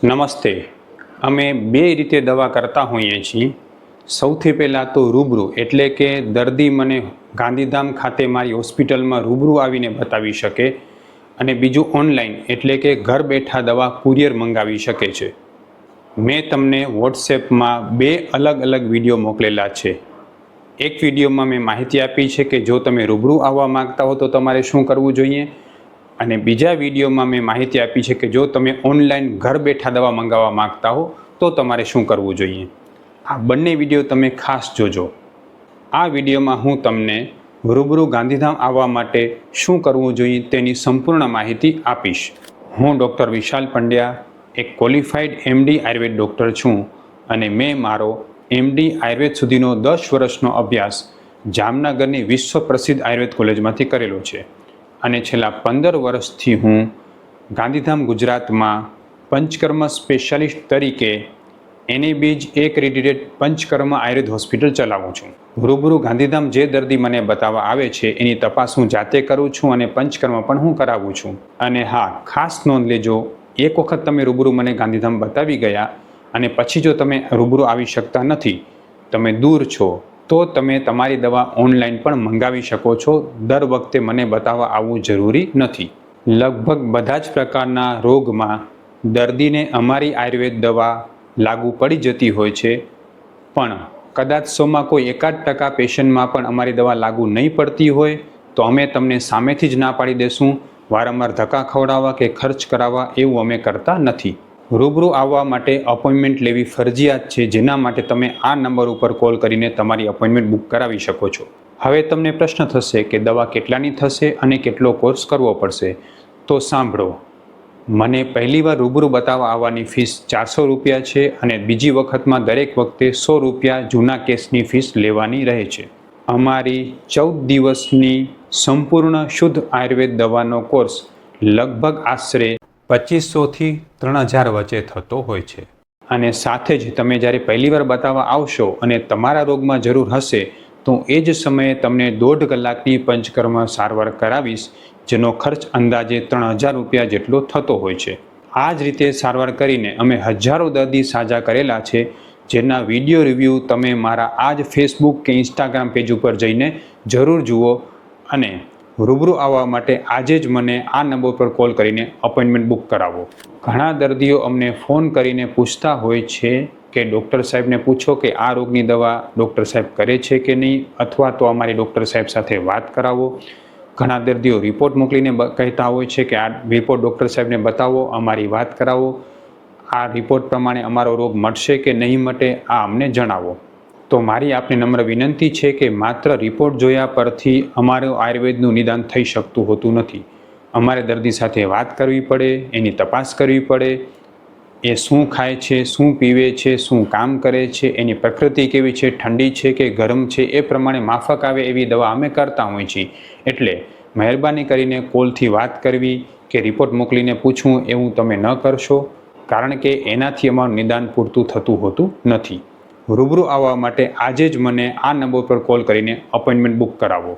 નમસ્તે. અમે બે રીતે દવા કરતા હોઈએ છીએ. સૌથી પહેલાં તો રૂબરૂ, એટલે કે દર્દી મને ગાંધીધામ ખાતે મારી હોસ્પિટલમાં રૂબરૂ આવીને બતાવી શકે, અને બીજું ઓનલાઈન, એટલે કે ઘર બેઠા દવા કુરિયર મંગાવી શકે છે. મેં તમને વોટ્સએપમાં બે અલગ અલગ વિડીયો મોકલેલા છે. એક વિડીયોમાં મેં માહિતી આપી છે કે જો તમે રૂબરૂ આવવા માગતા હો તો તમારે શું કરવું જોઈએ, અને બીજા વિડીયોમાં મેં માહિતી આપી છે કે જો તમે ઓનલાઈન ઘર બેઠા દવા મંગાવવા માગતા હો તો તમારે શું કરવું જોઈએ. આ બંને વિડીયો તમે ખાસ જોજો. આ વિડીયોમાં હું તમને રૂબરૂ ગાંધીધામ આવવા માટે શું કરવું જોઈએ તેની સંપૂર્ણ માહિતી આપીશ. હું ડૉક્ટર વિશાલ પંડ્યા, એક ક્વોલિફાઈડ એમડી આયુર્વેદ ડૉક્ટર છું, અને મેં મારો એમડી આયુર્વેદ સુધીનો 10 વર્ષનો અભ્યાસ જામનગરની વિશ્વ પ્રસિદ્ધ આયુર્વેદ કોલેજમાંથી કરેલો છે. અને છેલ્લા 15 વર્ષથી હું ગાંધીધામ ગુજરાતમાં પંચકર્મ સ્પેશિયાલિસ્ટ તરીકે એનએબીજ એક્રેડિટેડ પંચકર્મ આયુર્વેદ હોસ્પિટલ ચલાવું છું. રૂબરૂ ગાંધીધામ જે દર્દી મને બતાવવા આવે છે એની તપાસ હું જાતે કરું છું, અને પંચકર્મ પણ હું કરાવું છું. અને હા, ખાસ નોંધ લેજો, એક વખત તમે રૂબરૂ મને ગાંધીધામ બતાવી ગયા અને પછી જો તમે રૂબરૂ આવી શકતા નથી, તમે દૂર છો, તો તમે તમારી દવા ઓનલાઈન પણ મંગાવી શકો છો. દર વખતે મને બતાવવા આવવું જરૂરી નથી. લગભગ બધા જ પ્રકારના રોગમાં દર્દીને અમારી આયુર્વેદ દવા લાગુ પડી જતી હોય છે, પણ કદાચ 100માં કોઈ 1% પેશન્ટમાં પણ અમારી દવા લાગુ નહીં પડતી હોય તો અમે તમને સામેથી જ ના પાડી દેશું. વારંવાર ધક્કા ખવડાવવા કે ખર્ચ કરાવવા એવું અમે કરતા નથી. રૂબરૂ આવવા માટે અપોઇન્ટમેન્ટ લેવી ફરજિયાત છે, જેના માટે તમે આ નંબર ઉપર કોલ કરીને તમારી અપોઇન્ટમેન્ટ બુક કરાવી શકો છો. હવે તમને પ્રશ્ન થશે કે દવા કેટલાની થશે અને કેટલો કોર્સ કરવો પડશે. તો સાંભળો, મને પહેલીવાર રૂબરૂ બતાવવા આવવાની ફીસ 400 રૂપિયા છે, અને બીજી વખતમાં દરેક વખતે 100 રૂપિયા જૂના કેસની ફીસ લેવાની રહે છે. અમારી 14 દિવસની સંપૂર્ણ શુદ્ધ આયુર્વેદ દવાનો કોર્સ લગભગ આશરે 2500થી 3000 વચ્ચે થતો હોય છે. અને સાથે જ તમે જ્યારે પહેલીવાર બતાવવા આવશો અને તમારા રોગમાં જરૂર હશે તો એ જ સમયે તમને 1.5 કલાકની પંચકર્મ સારવાર કરાવીશ, જેનો ખર્ચ અંદાજે 3000 રૂપિયા જેટલો થતો હોય છે. આ જ રીતે સારવાર કરીને અમે હજારો દર્દી સાજા કરેલા છે, જેના વિડીયો રિવ્યૂ તમે મારા આ જ ફેસબુક કે ઇન્સ્ટાગ્રામ પેજ ઉપર જઈને જરૂર જુઓ. અને રૂબરૂ આવવા માટે આજે જ મને આ નંબર પર કોલ કરીને અપોઇન્ટમેન્ટ બુક કરાવો. ઘણા દર્દીઓ અમને ફોન કરીને પૂછતા હોય છે કે ડૉક્ટર સાહેબને પૂછો કે આ રોગની દવા ડૉક્ટર સાહેબ કરે છે કે નહીં, અથવા તો અમારી ડૉક્ટર સાહેબ સાથે વાત કરાવો. ઘણા દર્દીઓ રિપોર્ટ મોકલીને કહેતા હોય છે કે આ રિપોર્ટ ડૉક્ટર સાહેબને બતાવો, અમારી વાત કરાવો. આ રિપોર્ટ પ્રમાણે અમારો રોગ મટશે કે નહીં મટે, આ અમને જણાવો. તો મારી આપને નમ્ર વિનંતી છે કે માત્ર રિપોર્ટ જોયા પરથી અમારું આયુર્વેદનું નિદાન થઈ શકતું હોતું નથી. અમારે દર્દી સાથે વાત કરવી પડે, એની તપાસ કરવી પડે, એ શું ખાય છે, શું પીવે છે, શું કામ કરે છે, એની પ્રકૃતિ કેવી છે, ઠંડી છે કે ગરમ છે, એ પ્રમાણે માફક આવે એવી દવા અમે કરતા હોઈએ છીએ. એટલે મહેરબાની કરીને કોલથી વાત કરવી કે રિપોર્ટ મોકલીને પૂછવું એવું તમે ન કરશો, કારણ કે એનાથી અમારું નિદાન પૂરતું થતું હોતું નથી. રૂબરૂ આવવા માટે આજે જ મને આ નંબર પર કોલ કરીને અપોઇન્ટમેન્ટ બુક કરાવો.